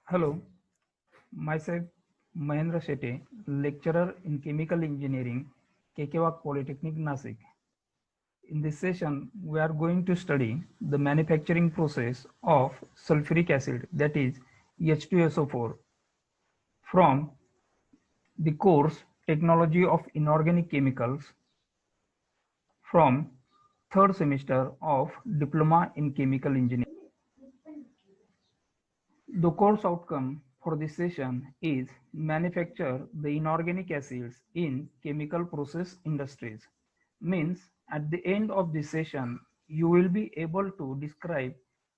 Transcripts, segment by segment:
Hello, myself Mahendra Shetty, lecturer in Chemical Engineering, Kekewak Polytechnic, Nasik. In this session, we are going to study the manufacturing process of sulfuric acid, that is H2SO4, from the course Technology of Inorganic Chemicals from third semester of Diploma in Chemical Engineering. The course outcome for this session is manufacture the inorganic acids in chemical process industries. Means at the end of this session, you will be able to describe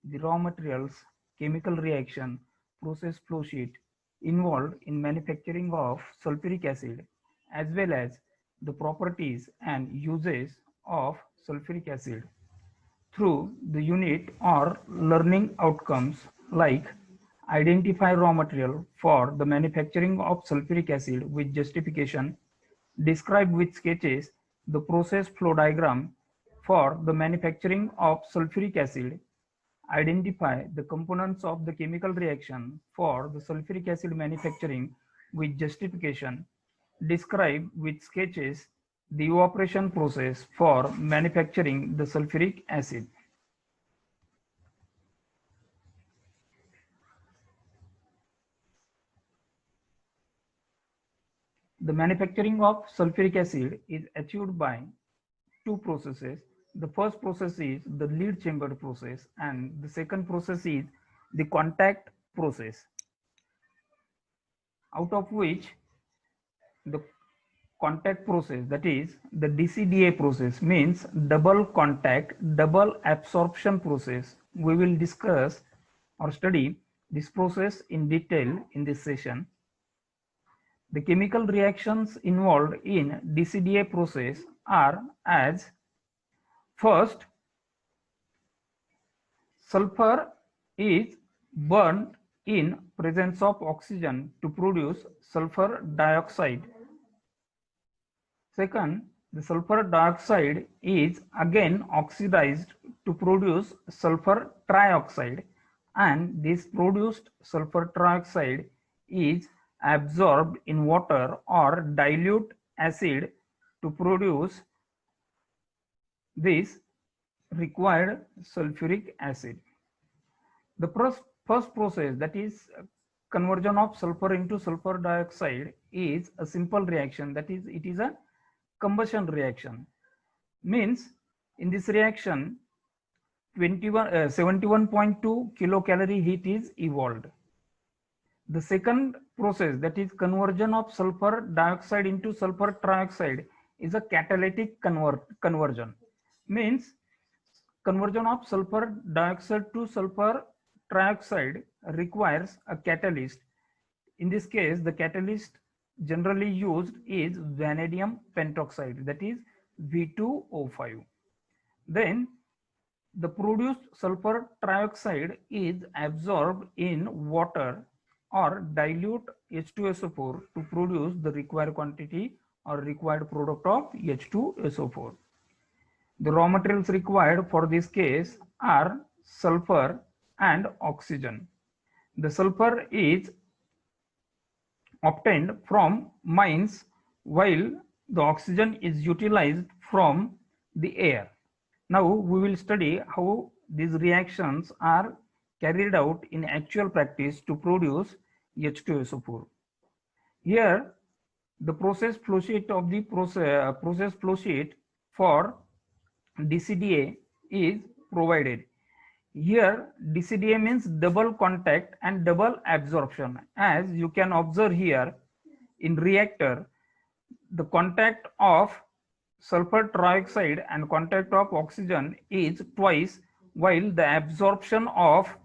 the raw materials, chemical reaction, process flow sheet involved in manufacturing of sulfuric acid, as well as the properties and uses of sulfuric acid through the unit or learning outcomes like identify raw material for the manufacturing of sulfuric acid with justification, describe with sketches the process flow diagram for the manufacturing of sulfuric acid, identify the components of the chemical reaction for the sulfuric acid manufacturing with justification, describe with sketches the evaporation process for manufacturing the sulfuric acid. The manufacturing of sulfuric acid is achieved by two processes. The first process is the lead chamber process, and the second process is the contact process, out of which the contact process, that is the DCDA process, means double contact double absorption process. We will discuss or study this process in detail in this session. The chemical reactions involved in DCDA process are as first, sulfur is burned in presence of oxygen to produce sulfur dioxide. Second, the sulfur dioxide is again oxidized to produce sulfur trioxide, and this produced sulfur trioxide is absorbed in water or dilute acid to produce this required sulfuric acid. The first process, that is conversion of sulfur into sulfur dioxide, is a simple reaction, that is it is a combustion reaction. Means in this reaction 71.2 kilocalorie heat is evolved. The second process, that is conversion of sulfur dioxide into sulfur trioxide, is a catalytic conversion. Means conversion of sulfur dioxide to sulfur trioxide requires a catalyst. In this case, the catalyst generally used is vanadium pentoxide, that is V2O5. Then the produced sulfur trioxide is absorbed in water or dilute H2SO4 to produce the required quantity or required product of H2SO4. The raw materials required for this case are sulfur and oxygen. The sulfur is obtained from mines while the oxygen is utilized from the air. Now we will study how these reactions are carried out in actual practice to produce H2SO4. Here the process flow sheet of the process flow sheet for DCDA is provided. Here DCDA means double contact and double absorption. As you can observe here, in reactor the contact of sulfur trioxide and contact of oxygen is twice, while the absorption of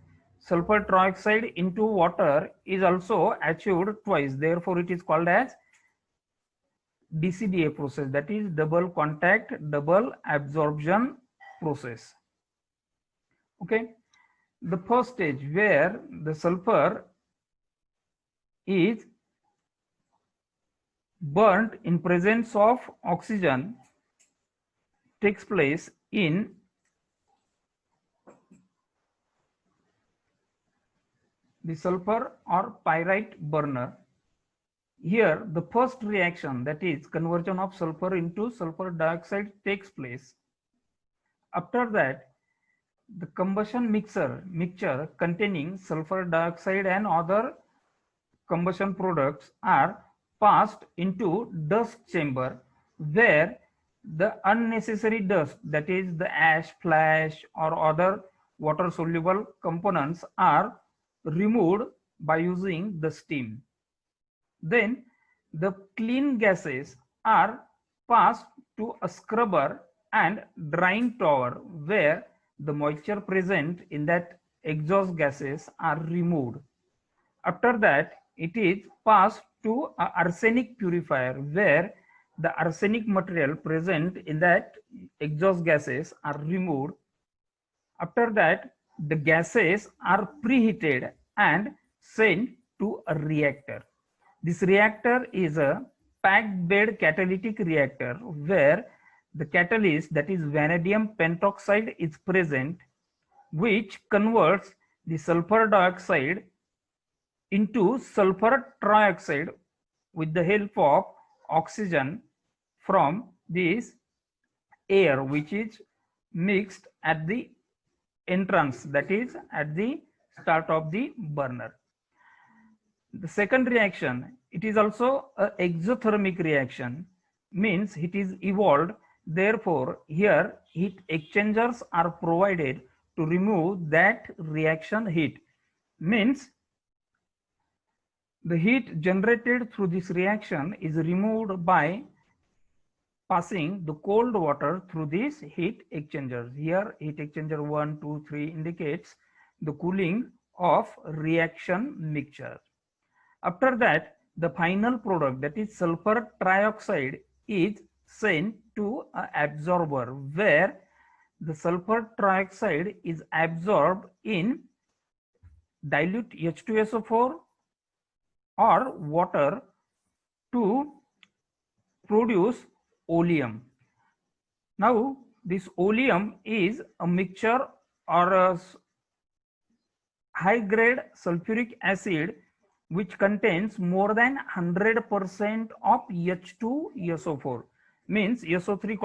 sulfur trioxide into water is also achieved twice. Therefore it is called as DCDA process, that is double contact double absorption process. Okay, the first stage where the sulfur is burnt in presence of oxygen takes place in the sulfur or pyrite burner. Here, the first reaction, that is conversion of sulfur into sulfur dioxide, takes place. After that, the combustion mixture containing sulfur dioxide and other combustion products are passed into dust chamber, where the unnecessary dust, that is the ash, flash or other water soluble components, are removed by using the steam. Then the clean gases are passed to a scrubber and drying tower, where the moisture present in that exhaust gases are removed. After that, it is passed to a arsenic purifier, where the arsenic material present in that exhaust gases are removed. After that, the gases are preheated and sent to a reactor. This reactor is a packed bed catalytic reactor, where the catalyst, that is vanadium pentoxide, is present, which converts the sulfur dioxide into sulfur trioxide with the help of oxygen from this air, which is mixed at the entrance, that is at the start of the burner. The second reaction, it is also an exothermic reaction, means it is evolved. Therefore, here heat exchangers are provided to remove that reaction heat. Means the heat generated through this reaction is removed by passing the cold water through these heat exchangers. Here heat exchanger 1, 2, 3 indicates the cooling of reaction mixture. After that, the final product, that is sulfur trioxide, is sent to an absorber, where the sulfur trioxide is absorbed in dilute H2SO4 or water to produce oleum. Now, this oleum is a mixture or a high grade sulfuric acid which contains more than 100% of H2SO4, means SO3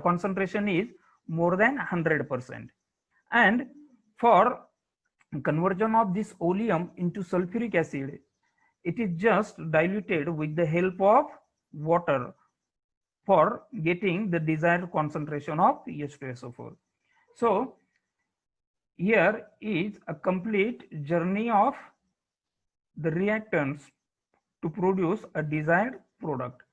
concentration is more than 100%. And for conversion of this oleum into sulfuric acid, it is just diluted with the help of water for getting the desired concentration of H2SO4. So here is a complete journey of the reactants to produce a desired product.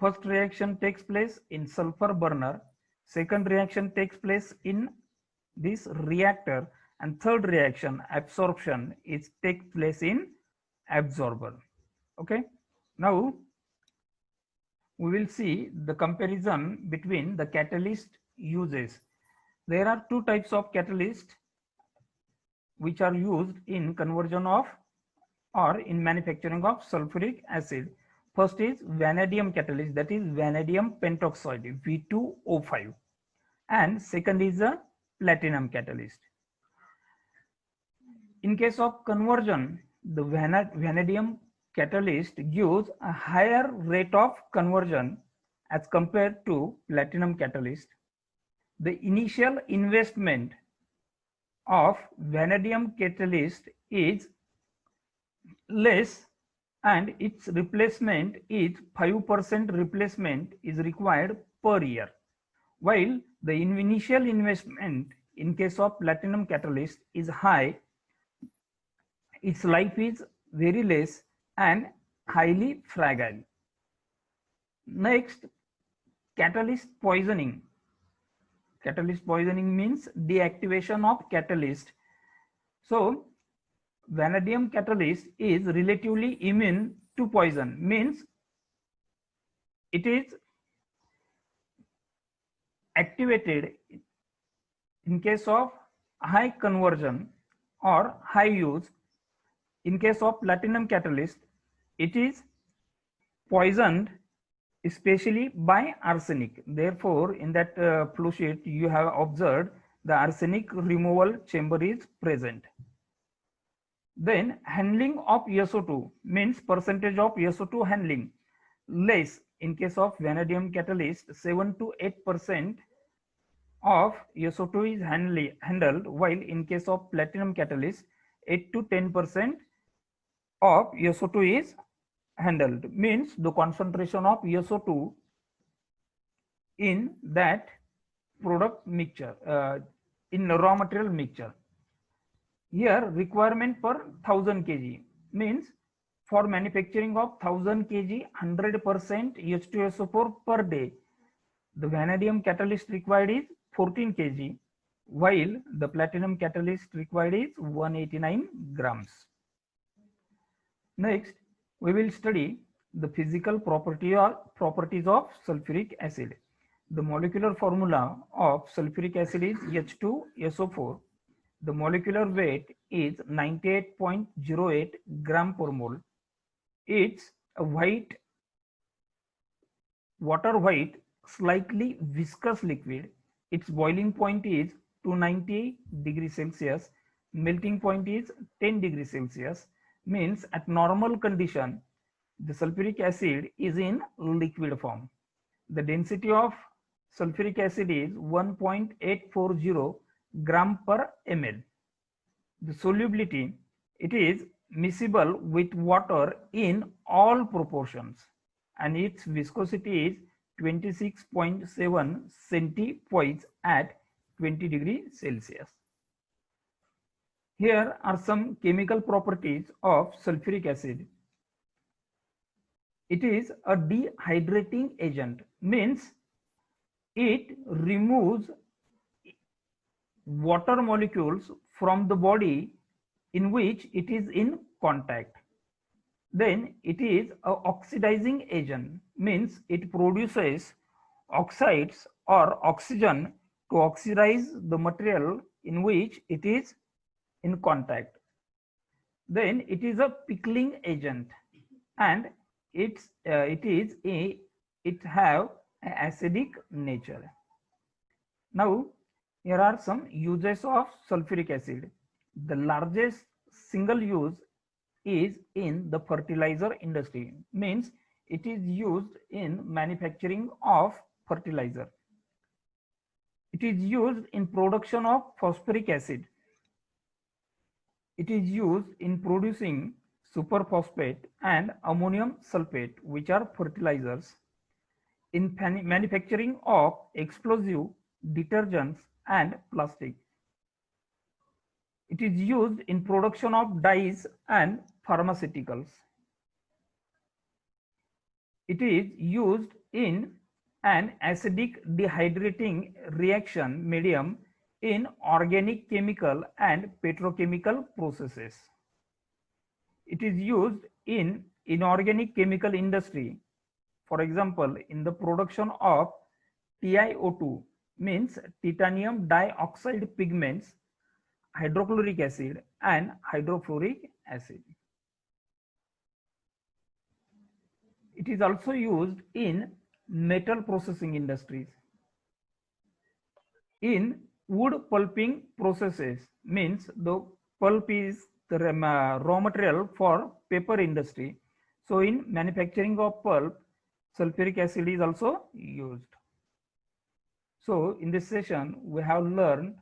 First reaction takes place in sulfur burner, second reaction takes place in this reactor, and third reaction, absorption, is takes place in absorber. Okay, now we will see the comparison between the catalyst uses. There are two types of catalyst which are used in conversion of or in manufacturing of sulfuric acid. First is vanadium catalyst, that is vanadium pentoxide, V2O5, and second is a platinum catalyst. In case of conversion, the vanadium catalyst gives a higher rate of conversion as compared to platinum catalyst. The initial investment of vanadium catalyst is less, and its replacement is 5% replacement is required per year, while the initial investment in case of platinum catalyst is high. Its life is very less and highly fragile. Next, catalyst poisoning. Catalyst poisoning means deactivation of catalyst. So vanadium catalyst is relatively immune to poison, means it is activated in case of high conversion or high use. In case of platinum catalyst, it is poisoned especially by arsenic. Therefore, in that flow sheet you have observed the arsenic removal chamber is present. Then handling of SO2 means percentage of SO2 handling less in case of vanadium catalyst. 7 to 8% of SO2 is handled, while in case of platinum catalyst 8 to 10% of SO2 is handled. Means the concentration of SO2 in that product mixture, in raw material mixture. Here requirement per 1000 kg means for manufacturing of 1000 kg 100% H2SO4 per day, the vanadium catalyst required is 14 kg, while the platinum catalyst required is 189 grams. Next, we will study the physical properties of sulfuric acid. The molecular formula of sulfuric acid is H2SO4. The molecular weight is 98.08 gram per mole. It's a water white, slightly viscous liquid. Its boiling point is 290 degrees Celsius. Melting point is 10 degrees Celsius. Means at normal condition, the sulfuric acid is in liquid form. The density of sulfuric acid is 1.840 gram per ml. The solubility, it is miscible with water in all proportions, and its viscosity is 26.7 centipoise at 20 degrees Celsius. Here are some chemical properties of sulfuric acid. It is a dehydrating agent, means it removes water molecules from the body in which it is in contact. Then it is an oxidizing agent, means it produces oxides or oxygen to oxidize the material in which it is in contact. Then it is a pickling agent, and it have an acidic nature. Now here are some uses of sulfuric acid. The largest single use is in the fertilizer industry, means it is used in manufacturing of fertilizer. It is used in production of phosphoric acid. It is used in producing superphosphate and ammonium sulfate, which are fertilizers. In manufacturing of explosive, detergents and plastic. It is used in production of dyes and pharmaceuticals. It is used in an acidic dehydrating reaction medium in organic, chemical and petrochemical processes. It is used in inorganic chemical industry, for example in the production of TiO2, means titanium dioxide pigments, hydrochloric acid and hydrofluoric acid. It is also used in metal processing industries. In wood pulping processes, means the pulp is the raw material for paper industry. So in manufacturing of pulp, sulfuric acid is also used. So in this session, we have learned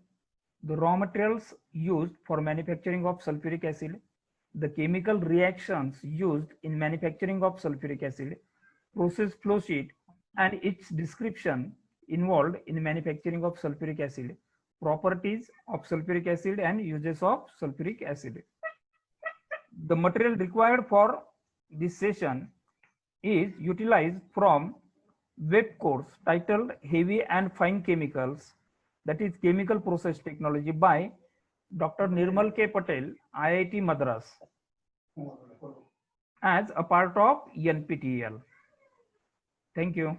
the raw materials used for manufacturing of sulfuric acid, the chemical reactions used in manufacturing of sulfuric acid, process flow sheet and its description involved in manufacturing of sulfuric acid, properties of sulfuric acid and uses of sulfuric acid. The material required for this session is utilized from web course titled Heavy and Fine Chemicals, that is Chemical Process Technology, by Dr. Nirmal K. Patel, IIT Madras, as a part of NPTEL. Thank you.